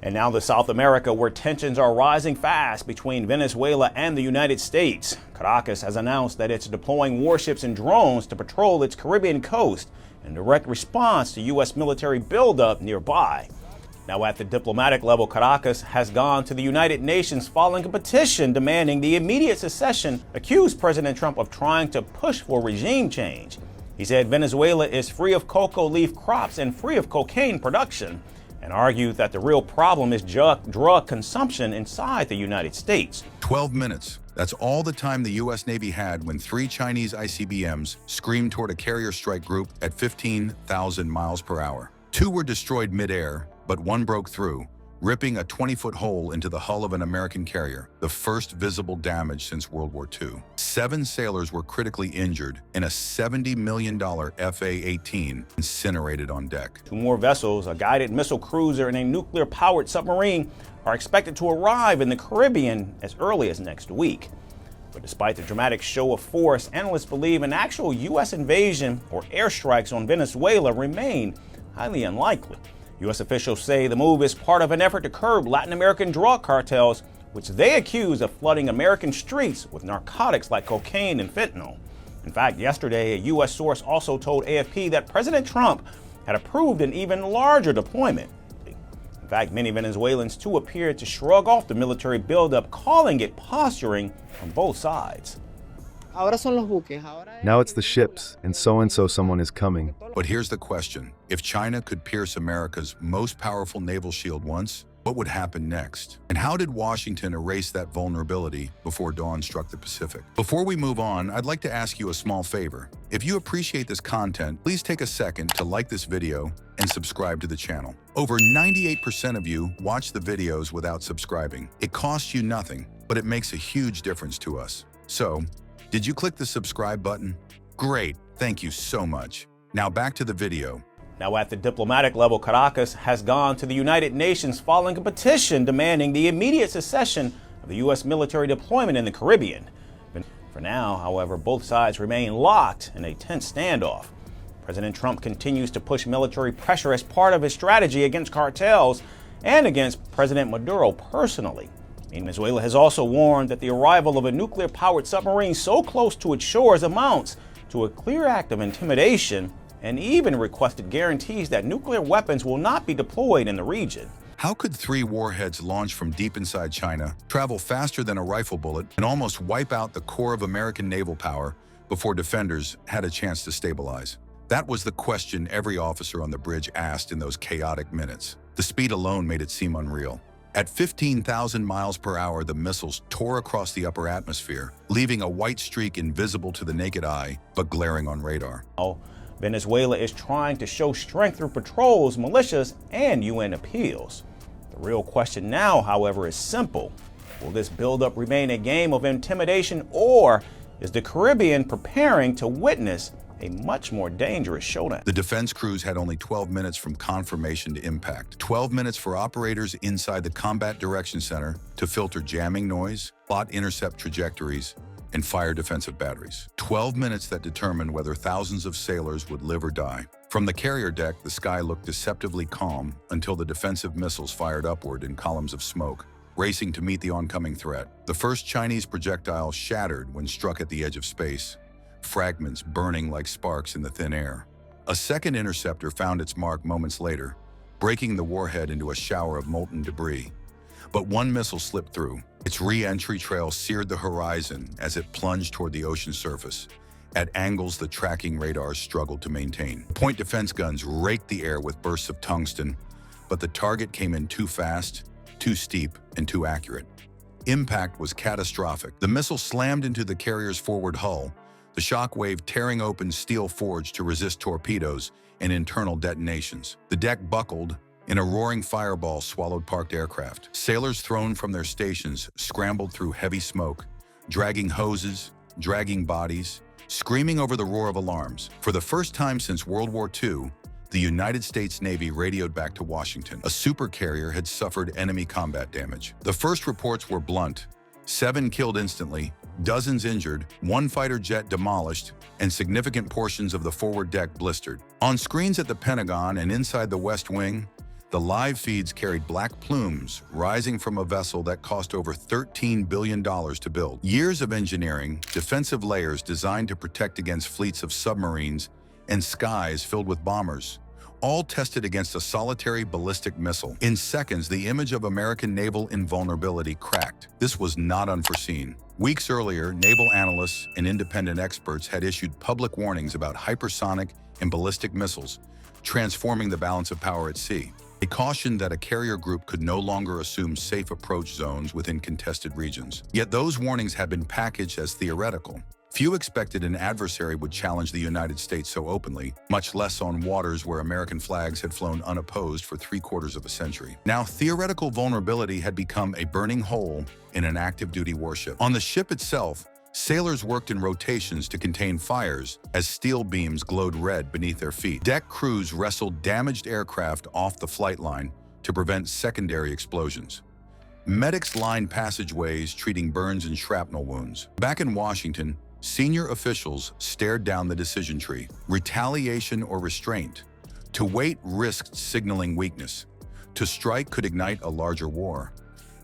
And now to South America, where tensions are rising fast between Venezuela and the United States. Caracas has announced that it's deploying warships and drones to patrol its Caribbean coast in direct response to U.S. military buildup nearby. Now at the diplomatic level, Caracas has gone to the United Nations following a petition demanding the immediate cessation, accused President Trump of trying to push for regime change. He said Venezuela is free of cocoa leaf crops and free of cocaine production, and argued that the real problem is drug consumption inside the United States. 12 minutes. That's all the time the U.S. Navy had when 3 Chinese ICBMs screamed toward a carrier strike group at 15,000 miles per hour. 2 were destroyed midair, but 1 broke through, ripping a 20-foot hole into the hull of an American carrier, the first visible damage since World War II. 7 sailors were critically injured in a $70 million FA-18 incinerated on deck. 2 more vessels, a guided missile cruiser and a nuclear-powered submarine, are expected to arrive in the Caribbean as early as next week. But despite the dramatic show of force, analysts believe an actual U.S. invasion or airstrikes on Venezuela remain highly unlikely. U.S. officials say the move is part of an effort to curb Latin American drug cartels, which they accuse of flooding American streets with narcotics like cocaine and fentanyl. In fact, yesterday, a U.S. source also told AFP that President Trump had approved an even larger deployment. In fact, many Venezuelans too appeared to shrug off the military buildup, calling it posturing on both sides. Now it's the ships, and so someone is coming. But here's the question. If China could pierce America's most powerful naval shield once, what would happen next? And how did Washington erase that vulnerability before dawn struck the Pacific? Before we move on, I'd like to ask you a small favor. If you appreciate this content, please take a second to like this video and subscribe to the channel. Over 98% of you watch the videos without subscribing. It costs you nothing, but it makes a huge difference to us. So, did you click the subscribe button? Great, thank you so much. Now back to the video. Now at the diplomatic level, Caracas has gone to the United Nations following a petition demanding the immediate cessation of the U.S. military deployment in the Caribbean. For now, however, both sides remain locked in a tense standoff. President Trump continues to push military pressure as part of his strategy against cartels and against President Maduro personally. Venezuela has also warned that the arrival of a nuclear-powered submarine so close to its shores amounts to a clear act of intimidation, and even requested guarantees that nuclear weapons will not be deployed in the region. How could 3 warheads launched from deep inside China travel faster than a rifle bullet and almost wipe out the core of American naval power before defenders had a chance to stabilize? That was the question every officer on the bridge asked in those chaotic minutes. The speed alone made it seem unreal. At 15,000 miles per hour, the missiles tore across the upper atmosphere, leaving a white streak invisible to the naked eye, but glaring on radar. Venezuela is trying to show strength through patrols, militias, and UN appeals. The real question now, however, is simple. Will this buildup remain a game of intimidation, or is the Caribbean preparing to witness a much more dangerous showdown? The defense crews had only 12 minutes from confirmation to impact. 12 minutes for operators inside the Combat Direction Center to filter jamming noise, plot intercept trajectories, and fire defensive batteries. 12 minutes that determined whether thousands of sailors would live or die. From the carrier deck, the sky looked deceptively calm until the defensive missiles fired upward in columns of smoke, racing to meet the oncoming threat. The first Chinese projectile shattered when struck at the edge of space, fragments burning like sparks in the thin air. A second interceptor found its mark moments later, breaking the warhead into a shower of molten debris. But one missile slipped through. Its re-entry trail seared the horizon as it plunged toward the ocean surface, at angles the tracking radars struggled to maintain. Point defense guns raked the air with bursts of tungsten, but the target came in too fast, too steep, and too accurate. Impact was catastrophic. The missile slammed into the carrier's forward hull, the shockwave tearing open steel forge to resist torpedoes and internal detonations. The deck buckled, and a roaring fireball swallowed parked aircraft. Sailors thrown from their stations scrambled through heavy smoke, dragging hoses, dragging bodies, screaming over the roar of alarms. For the first time since World War II, the United States Navy radioed back to Washington. A supercarrier had suffered enemy combat damage. The first reports were blunt: 7 killed instantly, dozens injured, 1 fighter jet demolished, and significant portions of the forward deck blistered. On screens at the Pentagon and inside the West Wing, The live feeds carried black plumes rising from a vessel that cost over $13 billion to build. Years of engineering, defensive layers designed to protect against fleets of submarines, and skies filled with bombers, all tested against a solitary ballistic missile. In seconds, the image of American naval invulnerability cracked. This was not unforeseen. Weeks earlier, naval analysts and independent experts had issued public warnings about hypersonic and ballistic missiles, transforming the balance of power at sea. They cautioned that a carrier group could no longer assume safe approach zones within contested regions. Yet those warnings had been packaged as theoretical. Few expected an adversary would challenge the United States so openly, much less on waters where American flags had flown unopposed for 3/4 of a century. Now, theoretical vulnerability had become a burning hole in an active-duty warship. On the ship itself, sailors worked in rotations to contain fires as steel beams glowed red beneath their feet. Deck crews wrestled damaged aircraft off the flight line to prevent secondary explosions. Medics lined passageways treating burns and shrapnel wounds. Back in Washington, senior officials stared down the decision tree. Retaliation or restraint. To wait risked signaling weakness. To strike could ignite a larger war.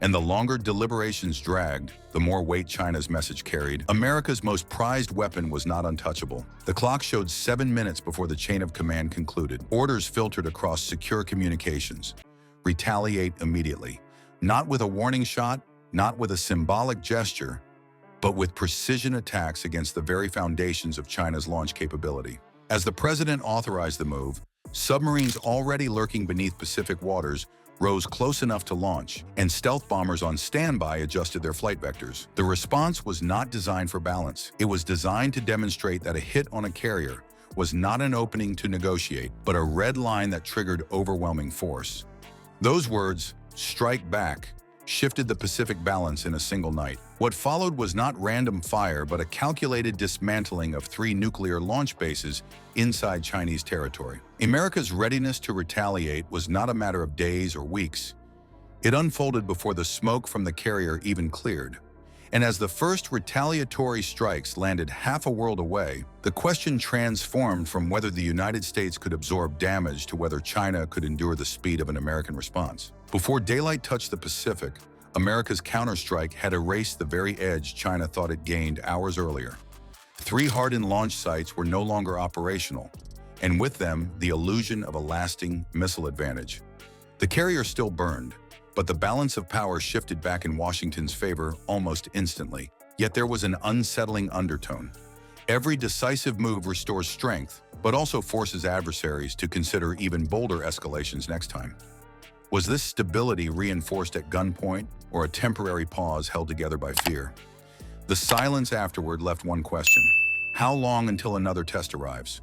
And the longer deliberations dragged, the more weight China's message carried. America's most prized weapon was not untouchable. The clock showed 7 minutes before the chain of command concluded. Orders filtered across secure communications. Retaliate immediately. Not with a warning shot, not with a symbolic gesture, but with precision attacks against the very foundations of China's launch capability. As the president authorized the move, submarines already lurking beneath Pacific waters rose close enough to launch, and stealth bombers on standby adjusted their flight vectors. The response was not designed for balance. It was designed to demonstrate that a hit on a carrier was not an opening to negotiate, but a red line that triggered overwhelming force. Those words, "strike back," shifted the Pacific balance in a single night. What followed was not random fire, but a calculated dismantling of 3 nuclear launch bases inside Chinese territory. America's readiness to retaliate was not a matter of days or weeks. It unfolded before the smoke from the carrier even cleared. And as the first retaliatory strikes landed half a world away, the question transformed from whether the United States could absorb damage to whether China could endure the speed of an American response. Before daylight touched the Pacific, America's counterstrike had erased the very edge China thought it gained hours earlier. 3 hardened launch sites were no longer operational, and with them, the illusion of a lasting missile advantage. The carrier still burned, but the balance of power shifted back in Washington's favor almost instantly. Yet there was an unsettling undertone. Every decisive move restores strength, but also forces adversaries to consider even bolder escalations next time. Was this stability reinforced at gunpoint, or a temporary pause held together by fear? The silence afterward left one question: how long until another test arrives?